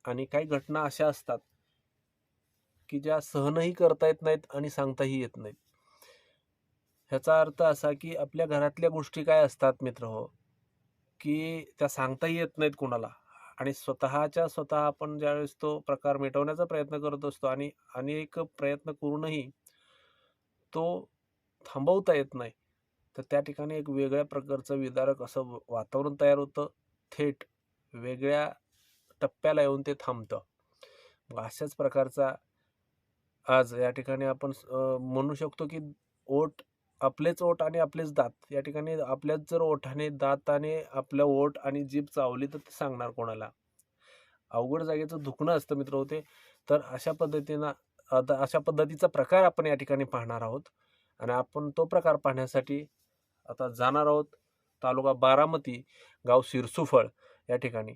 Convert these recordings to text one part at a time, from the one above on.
आणि काही घटना अशा असतात की ज्या सहनही करता येत नाहीत आणि सांगताही येत नाहीत. ह्याचा अर्थ असा की आपल्या घरातल्या गोष्टी काय असतात मित्रहो, की त्या सांगताही येत नाहीत कोणाला आणि स्वतःच्या स्वतः आपण ज्यावेळेस तो प्रकार मिटवण्याचा प्रयत्न करत असतो आणि अनेक प्रयत्न करूनही तो थांबवता येत नाही. तर त्या ठिकाणी एक वेगळ्या प्रकारचं विदारक असं वातावरण तयार होतं. थेट वेगळ्या टप्प्याला येऊन ते थांबतं. मग अशाच प्रकारचा आज या ठिकाणी आपण म्हणू शकतो की ओठ आपलेच ओठ आणि आपलेच दात. या ठिकाणी आपल्याच जर ओठाने, दाताने आपलं ओठ आणि जीभ चावली तर ते सांगणार कोणाला? अवघड जागेचं दुखणं असतं मित्रहो ते. तर अशा पद्धतीनं आता अशा पद्धतीचा प्रकार आपण या ठिकाणी पाहणार आहोत आणि आपण तो प्रकार पाहण्यासाठी आता जाणार आहोत तालुका बारामती, गाव सिरसुफळ या ठिकाणी.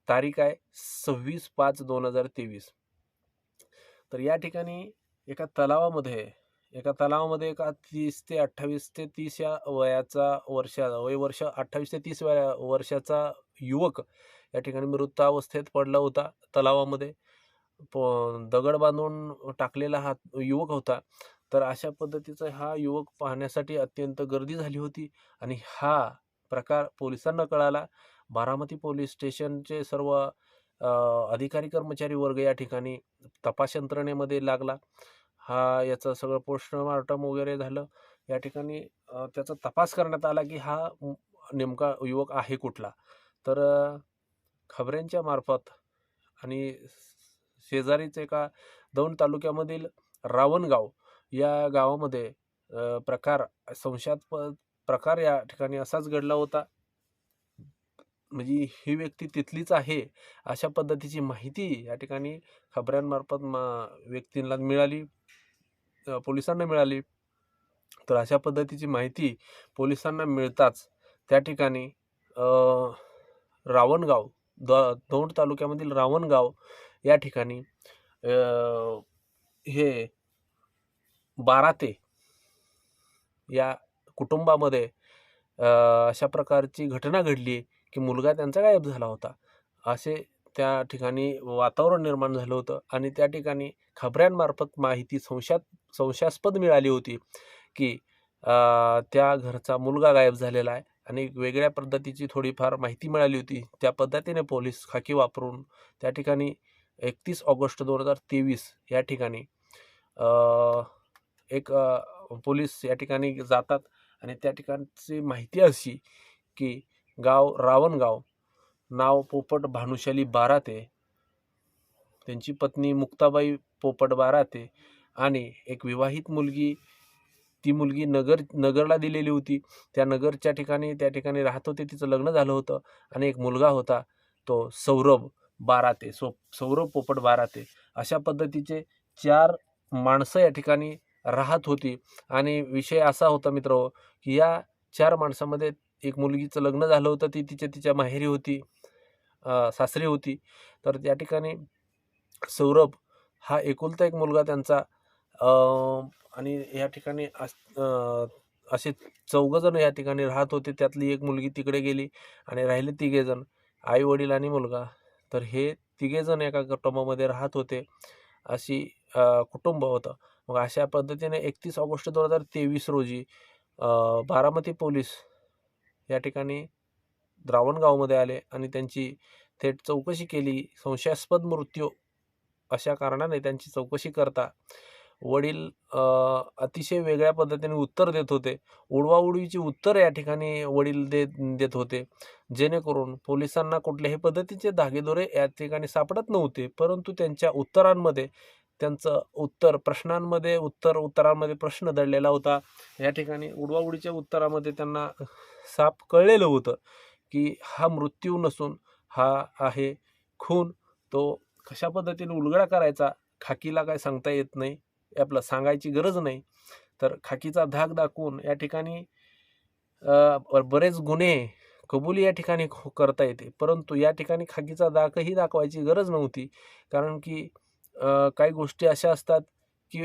तारीख आहे 26/5/2023. तर या ठिकाणी एका तलावामध्ये एका 30 ते 28 ते 30 या वय वर्ष 28 ते 30 वर्षाचा युवक या ठिकाणी मृतावस्थेत पडला होता तलावामध्ये. दगड बांधून टाकलेला हा युवक होता. तर अशा पद्धतीचा हा युवक पाहण्यासाठी अत्यंत गर्दी झाली होती आणि हा प्रकार पोलिसांना कळाला. बारामती पोलीस स्टेशनचे सर्व अधिकारी कर्मचारी वर्ग या ठिकाणी तपास यंत्रणेमध्ये लागला. याचं सगळं पोस्टमार्टम वगैरे झालं. या ठिकाणी त्याचा तपास करण्यात आला की हा नेमका युवक आहे कुठला. तर खबऱ्यांच्या मार्फत आणि शेजारीच एका दौंड तालुक्यामधील रावणगाव या गावामध्ये संशयास्पद प्रकार या ठिकाणी असाच घडला होता. म्हणजे ही व्यक्ती तिथलीच आहे अशा पद्धतीची माहिती या ठिकाणी खबऱ्यांमार्फत व्यक्तींना मिळाली, पोलिसांना मिळाली. तर अशा पद्धतीची माहिती पोलिसांना मिळताच त्या ठिकाणी रावणगाव दौंड तालुक्यामधील रावणगाव या ठिकाणी हे बाराते या कुटुंबामध्ये अशा प्रकारची घटना घडली की मुलगा त्यांचा गायब झाला होता. असे त्या ठिकाणी वातावरण निर्माण झालं होतं आणि त्या ठिकाणी खबऱ्यांमार्फत माहिती संशयास्पद मिळाली होती की त्या घरचा मुलगा गायब झालेला आहे आणि वेगळ्या पद्धतीची थोडीफार माहिती मिळाली होती. त्या पद्धतीने पोलीस खाकी वापरून त्या ठिकाणी 31 ऑगस्ट 2023 या ठिकाणी एक पोलीस या ठिकाणी जातात आणि त्या ठिकाणची माहिती अशी की रावणगाव, नाव पोपट भानुशाली बाराते, त्यांची पत्नी मुक्ताबाई पोपट बाराते आणि एक विवाहित मुलगी. ती मुलगी नगरला दिलेली होती. त्या ठिकाणी राहत होते. तिचं लग्न झालं होतं आणि एक मुलगा होता तो सौरभ बाराते, सौरभ पोपट बाराते. अशा पद्धतीचे 4 माणसं या ठिकाणी राहत होती आणि विषय असा होता मित्रहो की या 4 माणसामध्ये एक मुलगीचं लग्न झालं होतं. ती तिच्या माहेरी होती, सासरी होती. तर त्या ठिकाणी सौरभ हा एकुलता एक मुलगा त्यांचा आणि या ठिकाणी असे 4 जण या ठिकाणी राहत होते. त्यातली एक मुलगी तिकडे गेली आणि राहिले 3 जण, आई वडील आणि मुलगा. तर हे 3 जण एका कुटुंबामध्ये राहत होते. अशी कुटुंब होतं. मग अशा पद्धतीने 31 ऑगस्ट 2023 रोजी बारामती पोलीस या ठिकाणी रावणगावमध्ये आले आणि त्यांची थेट चौकशी केली. संशयास्पद मृत्यू अशा कारणाने त्यांची चौकशी करता वडील अतिशय वेगळ्या पद्धतीने उत्तर देत होते. उडवाउडवीची उत्तर या ठिकाणी वडील देत होते, जेणेकरून पोलिसांना कुठल्याही पद्धतीचे धागेदोरे या ठिकाणी सापडत नव्हते. परंतु त्यांच्या उत्तरांमध्ये उत्तरांमध्ये प्रश्न दडलेला होता. या ठिकाणी उडवाउडीच्या उत्तरामध्ये त्यांना साफ कळलेलं होतं की हा मृत्यू नसून हा आहे खून. तो कशा पद्धतीने उलगडा करायचा खाकीला काय सांगता येत नाही, आपलं सांगायची गरज नाही. तर खाकीचा धाक दाखवून या ठिकाणी बरेच गुन्हे कबुली या ठिकाणी करता येते. परंतु या ठिकाणी खाकीचा दाखही दाखवायची गरज नव्हती. कारण की काही गोष्टी अशा असतात की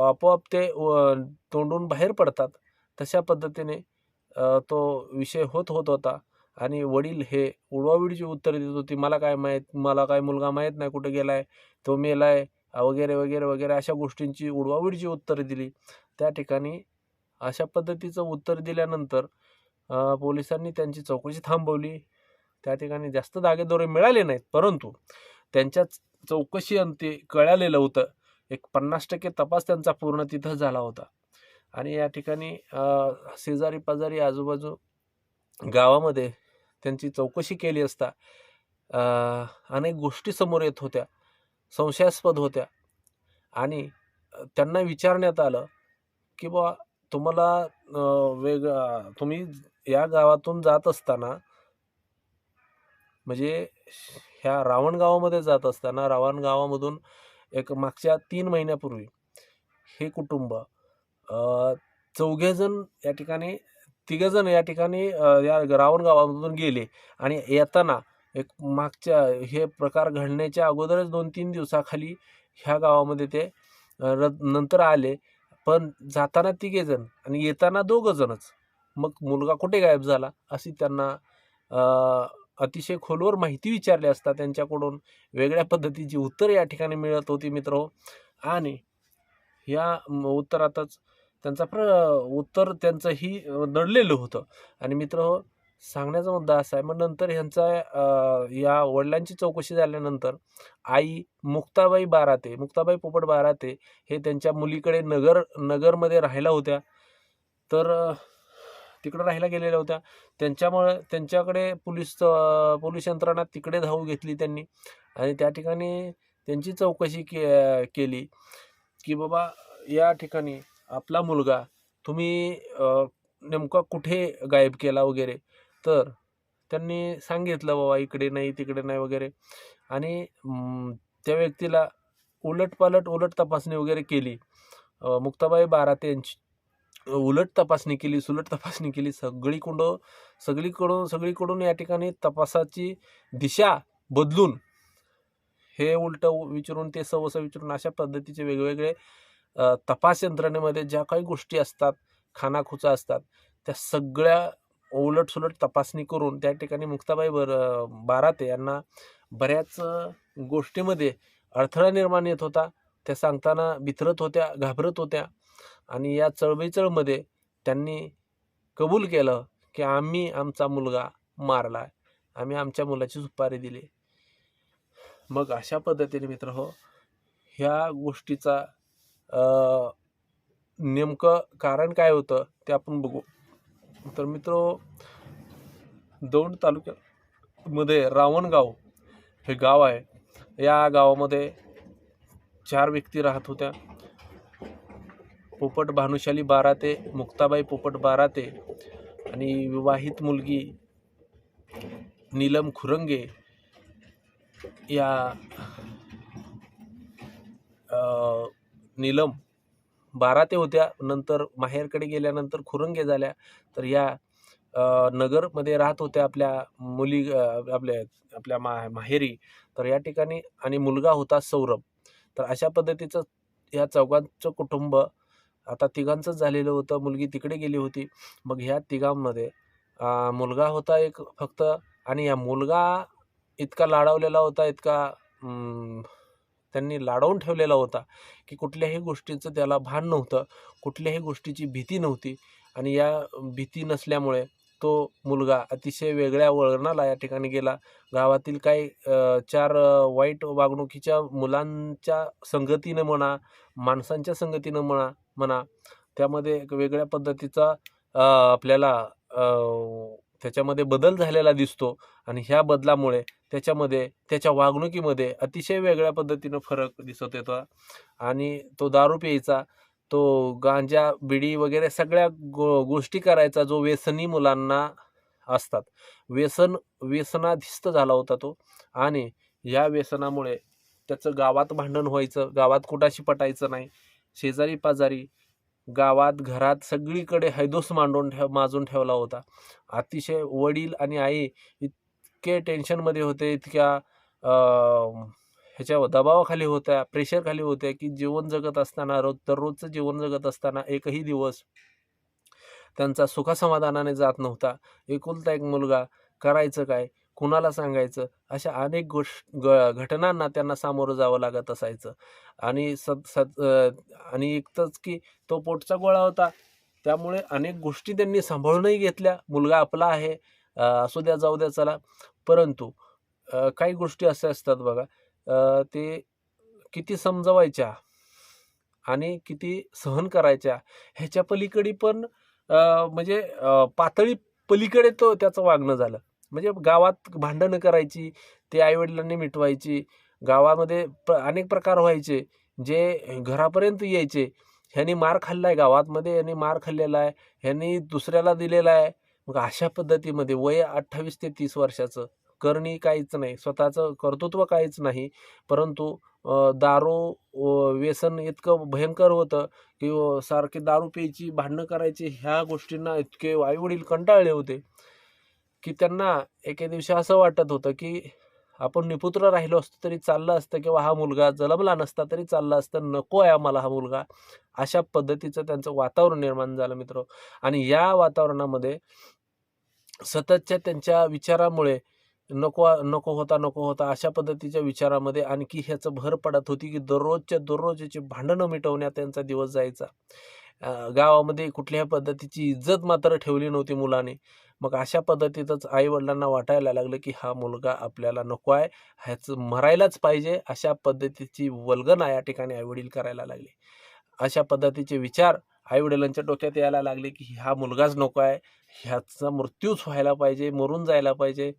आपोआप ते तोंडून बाहेर पडतात. तशा पद्धतीने तो विषय होत होता आणि वडील हे उडवाउडवीची उत्तर देत होती, मला काय माहीत, मला काय मुलगा माहीत नाही कुठे गेलाय, तो मेलाय वगैरे वगैरे वगैरे अशा गोष्टींची उडवाउडवीची उत्तरं दिली. त्या ठिकाणी अशा पद्धतीचं उत्तर दिल्यानंतर पोलिसांनी त्यांची चौकशी थांबवली. त्या ठिकाणी जास्त धागेदोरे मिळाले नाहीत, परंतु त्यांच्या चौकशीअंती कळालेलं होतं, एक 50% तपास त्यांचा पूर्ण तिथं झाला होता. आणि या ठिकाणी शेजारी पाजारी आजूबाजू गावामध्ये त्यांची चौकशी केली असता अनेक गोष्टी समोर येत होत्या, संशयास्पद होत्या. आणि त्यांना विचारण्यात आलं की बुवा तुम्हाला तुम्ही या गावातून जात असताना, म्हणजे ह्या रावण गावामध्ये जात असताना, रावण गावामधून एक मागच्या 3 महिन्यापूर्वी हे कुटुंब चौघेजण या ठिकाणी, तिघजण या ठिकाणी या रावण गावामधून गेले आणि येताना एक मागच्या हे प्रकार घडण्याच्या अगोदरच 2-3 दिवसाखाली ह्या गावामध्ये ते नंतर आले, पण जाताना तिघेजण आणि येताना दोघंजणच. मग मुलगा कुठे गायब झाला अशी त्यांना अतिशय खोलवर माहिती विचारली असता त्यांच्याकडून वेगळ्या पद्धतीची उत्तर या ठिकाणी मिळत होती मित्र. आणि या उत्तरातच उत्तर त्यांचंही दडलेलं होतं. आणि मित्र, सांगण्याचा मुद्दा असा आहे, मग नंतर ह्यांचा या वडिलांची चौकशी झाल्यानंतर आई मुक्ताबाई पोपट बाराते हे त्यांच्या मुलीकडे नगरमध्ये राहायला होत्या. तर तिकडे राहायला गेलेल्या होत्या. त्यांच्यामुळे त्यांच्याकडे पोलीस यंत्रणा तिकडे धाव घेतली त्यांनी आणि त्या ठिकाणी त्यांची चौकशी केली की बाबा या ठिकाणी आपला मुलगा तुम्ही नेमका कुठे गायब केला वगैरे. तर त्यांनी सांगितलं बाबा इकडे नाही तिकडे नाही वगैरे. आणि त्या व्यक्तीला उलट तपासणी वगैरे केली. मुक्ताबाई बाराते यांची उलट तपासणी केली, सुलट तपासणी केली. सगळीकडून या ठिकाणी तपासाची दिशा बदलून हे उलटं विचारून ते सवसं विचारून अशा पद्धतीचे वेगवेगळे तपास यंत्रणेमध्ये ज्या काही गोष्टी असतात, खानाखुचा असतात, त्या सगळ्या उलटसुलट तपासणी करून त्या ठिकाणी मुक्ताबाई बाराते यांना बऱ्याच गोष्टीमध्ये अडथळा निर्माण येत होता. त्या सांगताना बिथरत होत्या, घाबरत होत्या. आणि या चळबीचळमध्ये त्यांनी कबूल केलं की आम्ही आमचा मुलगा मारला, आम्ही आमच्या मुलाची सुपारी दिली. मग अशा पद्धतीने मित्र हो, ह्या गोष्टीचा नेमकं कारण काय होतं ते आपण बघू. तर मित्र, दौंड तालुक्यामध्ये रावणगाव हे गाव आहे. या गावामध्ये 4 व्यक्ती राहत होत्या. पोपट भानुशाली बाराते, मुक्ताबाई पोपट बाराते आणि विवाहित मुलगी नीलम खुरंगे. या नीलम बाराते होत्या, नंतर माहेरकडे गेल्यानंतर खुरंगे झाल्या. तर या नगरमध्ये राहत होत्या आपल्या माहेरी. तर या ठिकाणी आणि मुलगा होता सौरभ. तर अशा पद्धतीचं या चौघांचं कुटुंब आता तिघांचंच झालेलं होतं. मुलगी तिकडे गेली होती. मग ह्या तिघांमध्ये मुलगा होता एक फक्त. आणि या मुलगा इतका लाडावलेला होता, इतका त्यांनी लाडवून ठेवलेला होता की कुठल्याही गोष्टीचं त्याला भान नव्हतं, कुठल्याही गोष्टीची भीती नव्हती. आणि या भीती नसल्यामुळे तो मुलगा अतिशय वेगळ्या वळणाला या ठिकाणी गेला. गावातील काही 4 वाईट वागणुकीच्या मुलांच्या संगतीनं म्हणा, माणसांच्या संगतीनं म्हणा, त्यामध्ये एक वेगळ्या पद्धतीचा आपल्याला त्याच्यामध्ये बदल झालेला दिसतो. आणि ह्या बदलामुळे त्याच्या वागणुकीमध्ये अतिशय वेगळ्या पद्धतीनं फरक दिसत येतो. आणि तो दारू प्यायचा, तो गांजा बिडी वगैरे सगळ्या गोष्टी करायचा, जो व्यसनी मुलांना असतात. व्यसनाधीस्त झाला होता तो. आणि या व्यसनामुळे त्याचं गावात भांडण व्हायचं, गावात कुणाशी पटायचं नाही. शेजारी पाजारी, गावात घरात सगळीकडे हैदोस माजून ठेवला होता. अतिशय वडील आणि आई इतके टेन्शनमध्ये होते, इतक्या ह्याच्या दबावाखाली होत्या, प्रेशरखाली होत्या की जीवन जगत असताना, दररोजचं जीवन जगत असताना एकही दिवस त्यांचा सुखासमाधानाने जात नव्हता. एकुलता एक मुलगा, करायचं काय, कुणाला सांगायचं, अशा अनेक घटनांना त्यांना सामोरं जावं लागत असायचं. आणि आणि एकतंच की तो पोटचा गोळा होता, त्यामुळे अनेक गोष्टी त्यांनी सांभाळूनही घेतल्या. मुलगा आपला आहे, असू द्या, जाऊ द्या, चला. परंतु काही गोष्टी अशा असतात बघा, ते किती समजवायच्या आणि किती सहन करायच्या ह्याच्या पलीकडे पण म्हणजे पातळी पलीकडे तो त्याचं वागणं झालं. म्हणजे गावात भांडणं करायची, ते आईवडिलांनी मिटवायची. गावामध्ये अनेक प्रकार व्हायचे, जे घरापर्यंत यायचे. ह्यानी मार खाल्लाय गावातमध्ये, ह्यानी मार खाल्लेला आहे, ह्यानी दुसऱ्याला दिलेला आहे. मग अशा पद्धतीमध्ये वय 28 ते 30 वर्षाचं, करणी काहीच नाही, स्वतःचं कर्तृत्व काहीच नाही, परंतु दारू व्यसन इतकं भयंकर होतं की सारखे दारू प्यायची, भांडणं करायची. ह्या गोष्टींना इतके आईवडील कंटाळले होते की त्यांना एके दिवशी असं वाटत होतं की आपण निपुत्र राहिलो असतो तरी चाललं असतं, किंवा हा मुलगा जन्मला नसता तरी चाललं असतं, नको आहे आम्हाला हा मुलगा. अशा पद्धतीचं त्यांचं वातावरण निर्माण झालं मित्र. आणि या वातावरणामध्ये सततच्या त्यांच्या विचारामुळे नको नको होता अशा पद्धतीच्या विचारामध्ये आणखी ह्याचं भर पडत होती की दररोजच्या दररोजचे भांडणं मिटवण्यात त्यांचा दिवस जायचा. गावामध्ये कुठल्याही पद्धतीची इज्जत मात्र ठेवली नव्हती मुलाने. मग अशा पद्धतीतच आई वडिलांना वाटायला लागलं की हा मुलगा आपल्याला नको आहे, ह्याचं मरायलाच पाहिजे. अशा पद्धतीची वल्गना या ठिकाणी आईवडील करायला लागले. अशा पद्धतीचे विचार आईवडिलांच्या डोक्यात यायला लागले की हा मुलगाच नको आहे, ह्याचा मृत्यूच व्हायला पाहिजे, मरून जायला पाहिजे,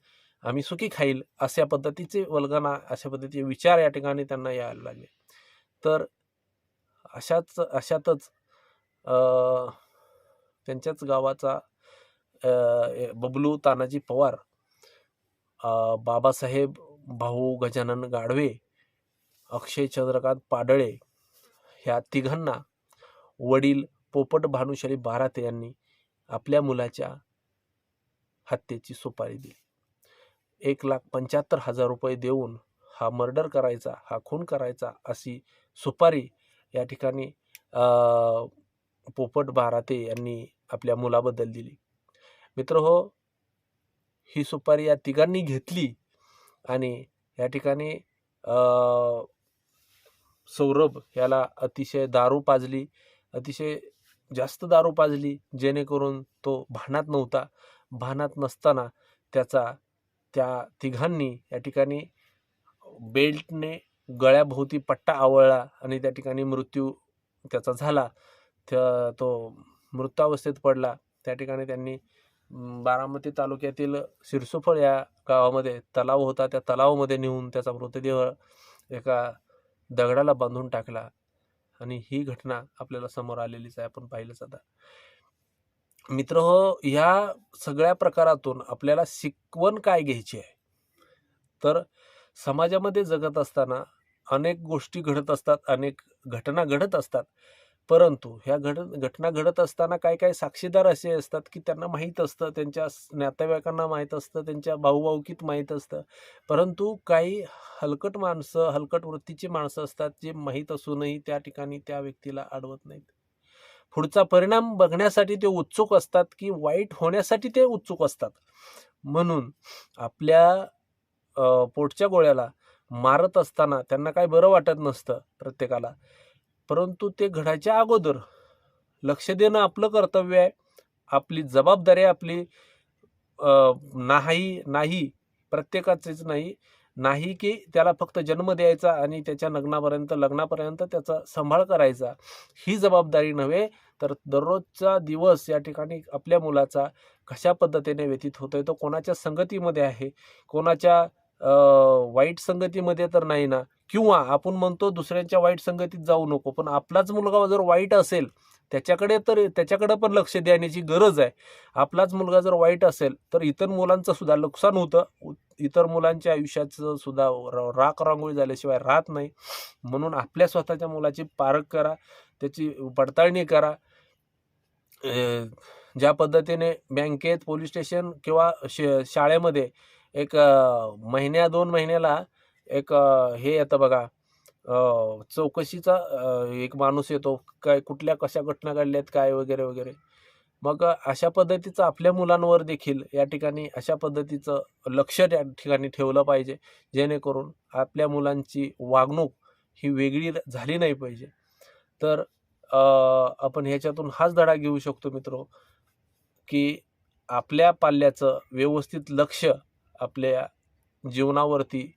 आम्ही सुखी खाईल, अशा पद्धतीचे वल्गना, अशा पद्धतीचे विचार या ठिकाणी त्यांना यायला लागले. तर अशातच त्यांच्याच गावाचा बबलू तानाजी पवार, बाबासाहेब भाऊ गजानन गाढवे, अक्षय चंद्रकांत पाडळे, ह्या तिघांना वडील पोपट भानुशाली बाराते यांनी आपल्या मुलाच्या हत्येची सुपारी दिली. 1,75,000 रुपये देऊन हा मर्डर करायचा, हा खून करायचा, अशी सुपारी या ठिकाणी पोपट बाराते यांनी आपल्या मुलाबद्दल दिली. मित्रहो, ही सुपारी या तिघांनी घेतली आणि या ठिकाणी सौरभ याला अतिशय दारू पाजली, अतिशय जास्त दारू पाजली, जेणेकरून तो भानात नव्हता. भानात नसताना त्या तिघांनी या ठिकाणी बेल्टने गळ्याभोवती पट्टा आवळला आणि त्या ठिकाणी मृत्यू त्याचा झाला. तो मृतावस्थेत पडला. त्या ठिकाणी त्यांनी बारामती तालुक्यातील सिरसोफळ या गावामध्ये तलाव होता, त्या तलावामध्ये नेऊन त्याचा मृतदेह एका दगडाला बांधून टाकला. आणि ही घटना आपल्याला समोर आलेलीच आहे, आपण पाहिलंच आता. मित्रहो, या सगळ्या प्रकारातून आपल्याला शिकवण काय घ्यायची आहे? तर समाजामध्ये जगत असताना अनेक गोष्टी घडत असतात, अनेक घटना घडत असतात. परंतु ह्या घटना घडत असताना काही साक्षीदार असे असतात की त्यांना माहीत असतं, त्यांच्या नातेवाईकांना माहीत असतं, त्यांच्या भाऊभाऊकीत माहीत असतं. परंतु काही हलकट माणसं, हलकट वृत्तीची माणसं असतात, जे माहीत असूनही त्या ठिकाणी त्या व्यक्तीला अडवत नाहीत. पुढचा परिणाम बघण्यासाठी ते उत्सुक असतात की वाईट होण्यासाठी ते उत्सुक असतात. म्हणून आपल्या पोटच्या गोळ्याला मारत असताना त्यांना काही बरं वाटत नसतं प्रत्येकाला. परंतु ते घडायच्या अगोदर लक्ष देणं आपलं कर्तव्य आहे, आपली जबाबदारी आहे. आपली नाही प्रत्येकाचीच नाही की त्याला फक्त जन्म द्यायचा आणि त्याच्या लग्नापर्यंत त्याचा सांभाळ करायचा, ही जबाबदारी नव्हे. तर दररोजचा दिवस या ठिकाणी आपल्या मुलाचा कशा पद्धतीने व्यतीत होतोय, तो कोणाच्या संगतीमध्ये आहे, कोणाच्या वाईट संगतीमध्ये तर नाही ना. किंवा आपण म्हणतो दुसऱ्यांच्या वाईट संगतीत जाऊ नको, पण आपलाच मुलगा जर वाईट असेल त्याच्याकडे पण लक्ष देण्याची गरज आहे. आपलाच मुलगा जर वाईट असेल तर इतर मुलांचं सुद्धा नुकसान होतं, इतर मुलांच्या आयुष्याचं सुद्धा राख रांगोळी झाल्याशिवाय राहत नाही. म्हणून आपल्या स्वतःच्या मुलाची पारख करा, त्याची पडताळणी करा. ज्या पद्धतीने बँकेत, पोलीस स्टेशन किंवा शाळेमध्ये एक 2 महिन्याला एक हे येतं बघा, चौकशीचा एक माणूस येतो, काय कुठल्या कशा घटना घडल्यात काय वगैरे वगैरे. मग अशा पद्धतीचं आपल्या मुलांवर देखील या ठिकाणी अशा पद्धतीचं लक्ष त्या ठिकाणी ठेवलं पाहिजे, जेणेकरून आपल्या मुलांची वागणूक ही वेगळी झाली नाही पाहिजे. तर आपण ह्याच्यातून हाच धडा घेऊ शकतो मित्रो, की आपल्या पाल्याचं व्यवस्थित लक्ष आपल्या जीवनावरती,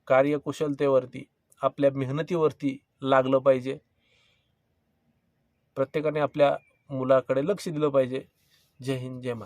कार्यकुशलतेवरती, आपल्या मेहनतीवरती लागलं पाहिजे. प्रत्येकाने आपल्या मुलाकडे लक्ष दिलं पाहिजे. जय हिंद, जय महाराष्ट्र.